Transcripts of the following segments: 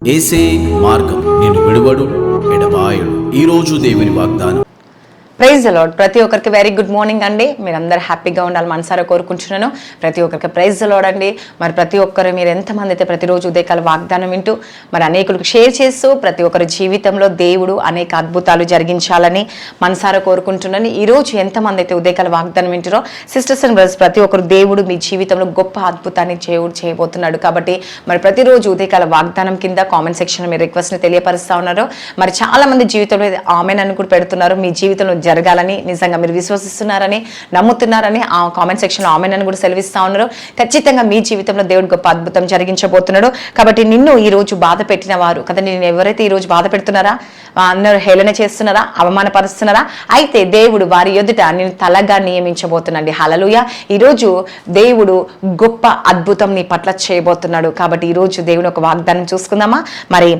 ఏసే మార్గం నిన్ను విడువడు ఎడబాయడు. ఈరోజు దేవుని వాగ్దానం. Praise the Lord. ప్రతి ఒక్కరికి వెరీ గుడ్ మార్నింగ్ అండి. మీరందరూ హ్యాపీగా ఉండాలి మనసారా కోరుకుంటున్నాను. ప్రతి ఒక్కరికి ప్రైజ్ ది లార్డ్ అండి. మరి ప్రతి ఒక్కరు మీరు ఎంతమంది అయితే ప్రతిరోజు ఉదయకాల వాగ్దానం వింటూ మరి అనేకులకు షేర్ చేస్తూ ప్రతి ఒక్కరి జీవితంలో దేవుడు అనేక అద్భుతాలు జరిగించాలని మనసారా కోరుకుంటున్నాను. ఈరోజు ఎంతమంది అయితే ఉదయకాల వాగ్దానం వింటారో సిస్టర్స్ అండ్ బ్రదర్స్, ప్రతి ఒక్కరు దేవుడు మీ జీవితంలో గొప్ప అద్భుతాన్ని చేయబోతున్నాడు. కాబట్టి మరి ప్రతిరోజు ఉదయకాల వాగ్దానం కింద కామెంట్ సెక్షన్ మీ రిక్వెస్ట్ని తెలియపరుస్తూ ఉన్నారు. మరి చాలా మంది జీవితంలో ఆమెన్ అని కూడా పెడుతున్నారు. మీ జీవితంలో జరగాలని నిజంగా మీరు విశ్వసిస్తున్నారని నమ్ముతున్నారని ఆ కామెంట్ సెక్షన్లో ఆమెన్ అని కూడా సెలవిస్తూ ఉన్నారు. ఖచ్చితంగా మీ జీవితంలో దేవుడు గొప్ప అద్భుతం జరిగించబోతున్నాడు. కాబట్టి నిన్ను ఈ రోజు బాధ పెట్టిన వారు కదా, నేను ఎవరైతే ఈ రోజు బాధ పెడుతున్నారా, అందరూ హేళన చేస్తున్నారా, అవమానపరుస్తున్నారా, అయితే దేవుడు వారి ఎదుట నేను తలగా నియమించబోతున్నాండి. హల్లెలూయా. ఈరోజు దేవుడు గొప్ప అద్భుతం నీ పట్ల చేయబోతున్నాడు. కాబట్టి ఈరోజు దేవుని ఒక వాగ్దానం చూసుకుందామా. మరి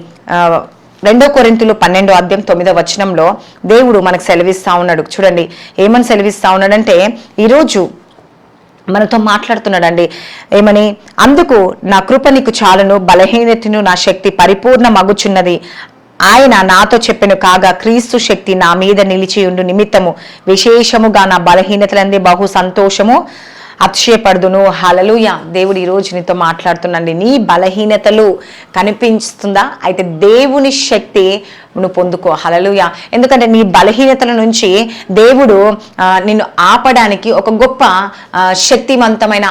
2 కొరింథీయులు 12:9 దేవుడు మనకు సెలవిస్తా ఉన్నాడు. చూడండి ఏమని సెలవిస్తా ఉన్నాడంటే, ఈరోజు మనతో మాట్లాడుతున్నాడండి. ఏమని? అందుకు నా కృప నీకు చాలును, బలహీనతను నా శక్తి పరిపూర్ణ మగుచున్నది. ఆయన నాతో చెప్పెను కాగా క్రీస్తు శక్తి నా మీద నిలిచి ఉండు నిమిత్తము విశేషముగా నా బలహీనతలందే బహు సంతోషము అతిశయపడుదును. హల్లెలూయా. దేవుడు ఈరోజు నీతో మాట్లాడుతున్నాండి. నీ బలహీనతలు కనిపిస్తుందా? అయితే దేవుని శక్తి నువ్వు పొందుకో. హల్లెలూయా. ఎందుకంటే నీ బలహీనతల నుంచి దేవుడు నిన్ను ఆపడానికి ఒక గొప్ప శక్తివంతమైన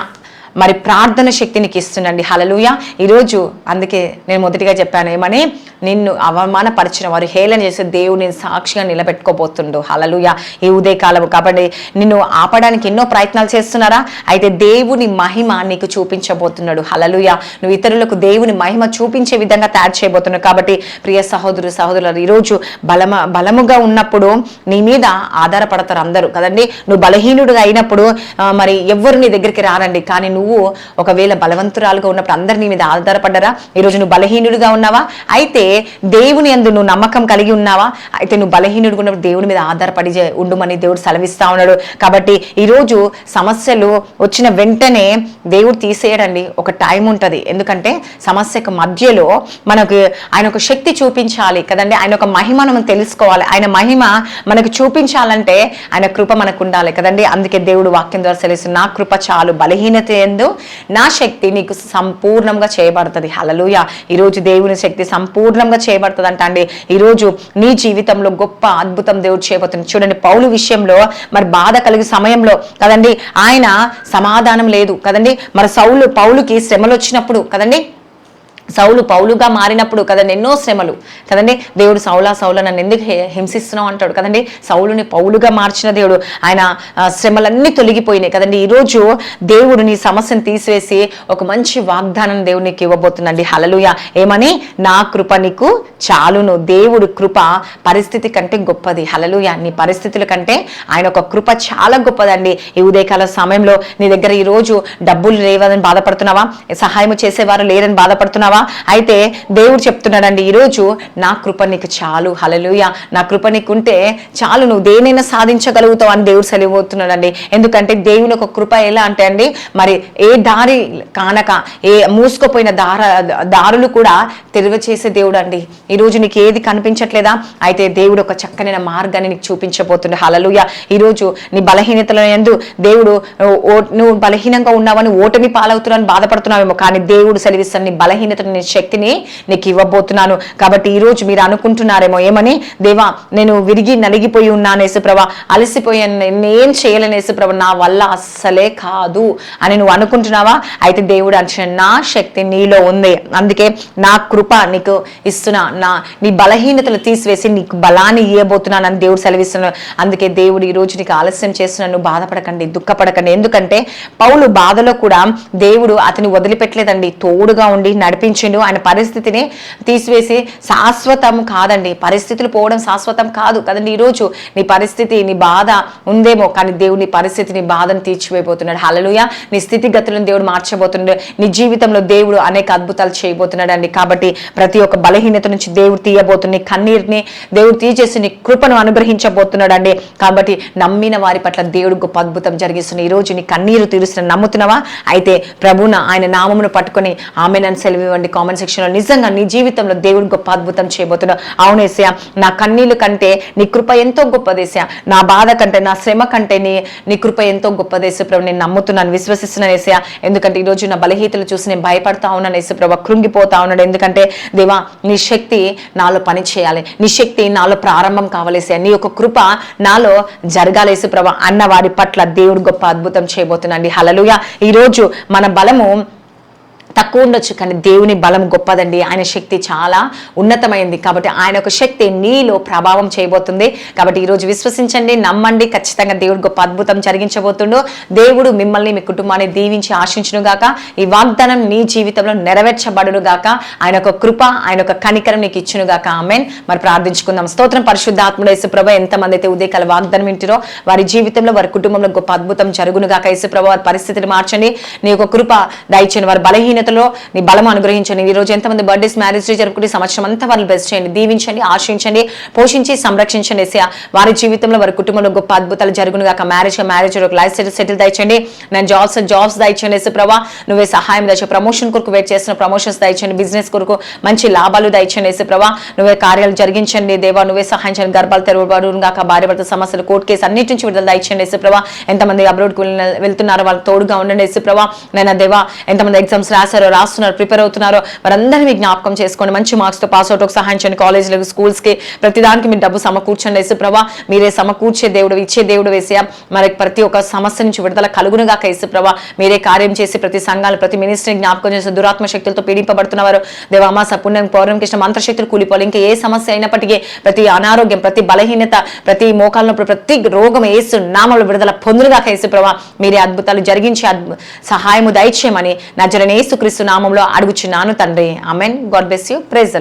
మరి ప్రార్థన శక్తి నీకు ఇస్తుండండి. హల్లెలూయా. ఈరోజు అందుకే నేను మొదటిగా చెప్పాను ఏమని, నిన్ను అవమానపరిచిన వారు హేళన చేసే దేవుని సాక్షిగా నిలబెట్టుకోబోతుండు. హల్లెలూయా. ఈ ఉదయకాలం కాబట్టి నిన్ను ఆపడానికి ఎన్నో ప్రయత్నాలు చేస్తున్నారా, అయితే దేవుని మహిమ నీకు చూపించబోతున్నాడు. హల్లెలూయా. నువ్వు ఇతరులకు దేవుని మహిమ చూపించే విధంగా తయారు చేయబోతున్నావు. కాబట్టి ప్రియ సహోదరులు ఈరోజు బలముగా ఉన్నప్పుడు నీ మీద ఆధారపడతారు అందరూ కదండి. నువ్వు బలహీనుడుగా అయినప్పుడు మరి ఎవ్వరు నీ దగ్గరికి రారండి. కానీ నువ్వు ఒకవేళ బలవంతురాలుగా ఉన్నప్పుడు అందరు నీ మీద ఆధారపడ్డారా? ఈరోజు నువ్వు బలహీనుడిగా ఉన్నావా? అయితే దేవుని యందు నువ్వు నమ్మకం కలిగి ఉన్నావా? అయితే నువ్వు బలహీనుడిగా ఉన్నప్పుడు దేవుని మీద ఆధారపడి ఉండుమని దేవుడు సెలవిస్తా ఉన్నాడు. కాబట్టి ఈరోజు సమస్యలు వచ్చిన వెంటనే దేవుడు తీసేయడండి. ఒక టైం ఉంటుంది. ఎందుకంటే సమస్యకు మధ్యలో మనకు ఆయన ఒక శక్తి చూపించాలి కదండి. ఆయన ఒక మహిమను మనం తెలుసుకోవాలి. ఆయన మహిమ మనకు చూపించాలంటే ఆయన కృప మనకు ఉండాలి కదండి. అందుకే దేవుడు వాక్యం ద్వారా సెలవిస్తుంది, నా కృప చాలు, బలహీనత యందు నా శక్తి నీకు సంపూర్ణంగా చేయబడుతుంది. హల్లెలూయా. ఈరోజు దేవుని శక్తి సంపూర్ణంగా చేయబడుతుంది అంట అండి. ఈరోజు నీ జీవితంలో గొప్ప అద్భుతం దేవుడు చేయబోతుంది. చూడండి పౌలు విషయంలో మరి బాధ కలిగే సమయంలో కదండి ఆయన సమాధానం లేదు కదండి. మరి పౌలుకి శ్రమలు వచ్చినప్పుడు కదండి, సౌలు పౌలుగా మారినప్పుడు కదండి ఎన్నో శ్రమలు కదండి. దేవుడు సౌలా నన్ను ఎందుకు హింసిస్తున్నావు అంటాడు కదండి. సౌలుని పౌలుగా మార్చిన దేవుడు, ఆయన శ్రమలన్నీ తొలగిపోయినాయి కదండి. ఈరోజు దేవుడు నీ సమస్యను తీసివేసి ఒక మంచి వాగ్దానం దేవుడు నీకు ఇవ్వబోతుందండి. హల్లెలూయా. ఏమని? నా కృప నీకు చాలును. దేవుడు కృప పరిస్థితి కంటే గొప్పది. హల్లెలూయా. నీ పరిస్థితుల కంటే ఆయన ఒక కృప చాలా గొప్పదండి. ఈ ఉదయకాల సమయంలో నీ దగ్గర ఈరోజు డబ్బులు లేవని బాధపడుతున్నావా? సహాయం చేసేవారు లేరని బాధపడుతున్నావా? అయితే దేవుడు చెప్తున్నాడండి, ఈరోజు నా కృప నీకు చాలు. హల్లెలూయా. నా కృప నీకుంటే చాలు, నువ్వు దేనైనా సాధించగలుగుతావు అని దేవుడు సెలవుతున్నాడండి. ఎందుకంటే దేవుని ఒక కృప ఎలా అంటే అండి, మరి ఏ దారి కానక ఏ మూసుకుపోయిన దారులు కూడా తెరువ చేసే దేవుడు అండి. ఈరోజు నీకు ఏది కనిపించట్లేదా? అయితే దేవుడు ఒక చక్కనైన మార్గాన్ని నీకు చూపించబోతుండే. హల్లెలూయా. ఈరోజు నీ బలహీనతల యందు దేవుడు నువ్వు బలహీనంగా ఉన్నావని ఓటమి పాలవుతున్నావని బాధపడుతున్నావేమో, కానీ దేవుడు సెలవిస్తాను నీ బలహీనత శక్తిని నీకు ఇవ్వబోతున్నాను. కాబట్టి ఈరోజు మీరు అనుకుంటున్నారేమో ఏమని, దేవా నేను విరిగి నలిగిపోయి ఉన్నాను యేసుప్రభా, అలసిపోయాను, నేనేం చేయలేను యేసుప్రభా, నా వల్ల అస్సలే కాదు అని నువ్వు అనుకుంటున్నావా? అయితే దేవుడు అంటున్న నా శక్తి నీలో ఉంది, అందుకే నా కృప నీకు ఇస్తున్నా, నీ బలహీనతలు తీసివేసి నీకు బలాన్ని ఇవ్వబోతున్నాను అని దేవుడు సెలవిస్తున్నాడు. అందుకే దేవుడు ఈరోజు నీకు ఆలస్యం చేస్తున్నాను. నువ్వు బాధపడకండి, దుఃఖపడకండి. ఎందుకంటే పౌలు బాధలో కూడా దేవుడు అతని వదిలిపెట్టలేదండి, తోడుగా ఉండి నడిపించిండు. ఆయన పరిస్థితిని తీసివేసి శాశ్వతం కాదండి, పరిస్థితులు పోవడం శాశ్వతం కాదు కదండి. ఈరోజు నీ పరిస్థితి నీ బాధ ఉందేమో, కానీ దేవుడు నీ పరిస్థితిని బాధను తీర్చివేయబోతున్నాడు. హల్లెలూయా. నీ స్థితిగతులను దేవుడు మార్చబోతున్నాడు. నీ జీవితంలో దేవుడు అనేక అద్భుతాలు చేయబోతున్నాడు అండి. కాబట్టి ప్రతి ఒక్క బలహీనత నుంచి దేవుడు తీయబోతున్న నీ కన్నీరుని దేవుడు తీసేసి నీ కృపను అనుగ్రహించబోతున్నాడు అండి. కాబట్టి నమ్మిన వారి పట్ల దేవుడు గొప్ప అద్భుతం జరిగిస్తున్న ఈరోజు నీ కన్నీరు తీరుస్తున్న నమ్ముతున్నావా? అయితే ప్రభున ఆయన నామమును పట్టుకొని ఆమె నన్ను సెలవివ్వండి రాయండి కామెంట్ సెక్షన్లో. నిజంగా నీ జీవితంలో దేవుడు గొప్ప అద్భుతం చేయబోతున్నాడు. అవును యేసయ్యా, నా కన్నీళ్ళు కంటే నీ కృప ఎంతో గొప్పదేసా, నా బాధ కంటే నా శ్రమ కంటే నీ కృప ఎంతో గొప్పదేశ ప్రభు. నేను నమ్ముతున్నాను, విశ్వసిస్తున్నాను యేసయ్యా. ఎందుకంటే ఈరోజు నా బలహీనతలు చూసి నేను భయపడతా ఉన్నాను యేసు ప్రభు, కృంగిపోతా ఉన్నాడు. ఎందుకంటే దేవా, నీ శక్తి నాలో పని చేయాలి, నీ శక్తి నాలో ప్రారంభం కావాలేసా, నీ యొక్క కృప నాలో జరగాలేసు ప్రభు అన్న వారి పట్ల దేవుడు గొప్ప అద్భుతం చేయబోతున్నాండి. హల్లెలూయా. ఈరోజు మన బలము తక్కువ ఉండొచ్చు, కానీ దేవుని బలం గొప్పదండి. ఆయన శక్తి చాలా ఉన్నతమైంది. కాబట్టి ఆయన యొక్క శక్తి నీలో ప్రభావం చేయబోతుంది. కాబట్టి ఈరోజు విశ్వసించండి, నమ్మండి, ఖచ్చితంగా దేవుడు గొప్ప అద్భుతం జరిగించబోతుండో. దేవుడు మిమ్మల్ని మీ కుటుంబాన్ని దీవించి ఆశించును గాక. ఈ వాగ్దానం నీ జీవితంలో నెరవేర్చబడును గాక. ఆయన యొక్క కృప, ఆయన యొక్క కనికరం నీకు ఇచ్చును గాక. ఆమేన్. మరి ప్రార్థించుకుందాం. స్తోత్రం పరిశుద్ధాత్ముడు యేసుప్రభు. ఎంతమంది అయితే ఉదయకాల వాగ్దానం వింటారో వారి జీవితంలో, వారి కుటుంబంలో గొప్ప అద్భుతం జరుగును గాక. యేసుప్రభు వారి పరిస్థితిని మార్చండి, నీ యొక్క కృప దయచేయండి, వారి బలహీనతలో నీ బలం అనుగ్రహించండి. ఈ రోజు ఎంతమంది బర్త్డేస్, మ్యారేజ్ డే జరుపుకుంటే సంవత్సరం అంతా వాళ్ళు బెస్ట్ చేయండి, దీవించండి, ఆశ్రయించండి, పోషించి సంరక్షించండి యేసయ్యా. వారి జీవితంలో, వారి కుటుంబంలో గొప్ప అద్భుతాలు జరుగును గాక. మ్యారేజ్ ఒక లైఫ్ సెటిల్ దయచండి. నేను జాబ్స్ దయచండి యేసు ప్రభా. నువ్వే సహాయం దయచండి. ప్రమోషన్ కొరకు వెయిట్ చేస్తున్న ప్రమోషన్స్ దయచండి. బిజినెస్ కొరకు మంచి లాభాలు దయచండి యేసు ప్రభా. నువ్వే కార్యాలు జరిగించండి దేవా. నువ్వే సహాయం చేయండి. గర్భాలు తెరవబడును గాక. భార్య భర్త సమస్యలు, కోర్టు కేసు అన్నిటి నుంచి విడుదల దయచండి యేసు ప్రభా. ఎంతమంది అబ్రోడ్కి వెళ్తున్నారో వాళ్ళకి తోడుగా ఉండండి యేసు ప్రభా. నేను దేవా, ఎంతమంది ఎగ్జామ్స్ రాస్తున్నారు, ప్రిపేర్ అవుతున్నారో వారందరినీ జ్ఞాపకం చేసుకోండి. మంచి మార్క్స్ తో పాస్ అవుట్ సహాయం చేయండి. కాలేజీలకు, స్కూల్స్ కి ప్రతిదానికి మీరు డబ్బు సమకూర్చండి యేసు ప్రభా. మీరే సమకూర్చే దేవుడు, ఇచ్చే దేవుడు వేసా. మరి ప్రతి ఒక్క సమస్య నుంచి విడుదల కలుగునుగాక యేసు ప్రభా. మీరే కార్యం చేసి ప్రతి సంఘాలు, ప్రతి మినిస్ట్రీని జ్ఞాపకం చేసి దురాత్మ శక్తులతో పీడింపబడుతున్నవారు దేవ, అమాస పుణ్యం, పౌర్ణమికి ఇష్టం మంత్రశక్తులు కూలిపోవాలి. ఇంకా ఏ సమస్య అయినప్పటికీ, ప్రతి అనారోగ్యం, ప్రతి బలహీనత, ప్రతి మోకాలను, ప్రతి రోగం యేసు నామములో విడుదల పొందునుగాక యేసు ప్రభా. మీరే అద్భుతాలు జరిగించి సహాయము దయచేయమని నజరేయుని యేసుక్రీస్తు నామములో అడుగుచున్నాను తండ్రి. ఆమేన్. God bless you. ప్రైజ్.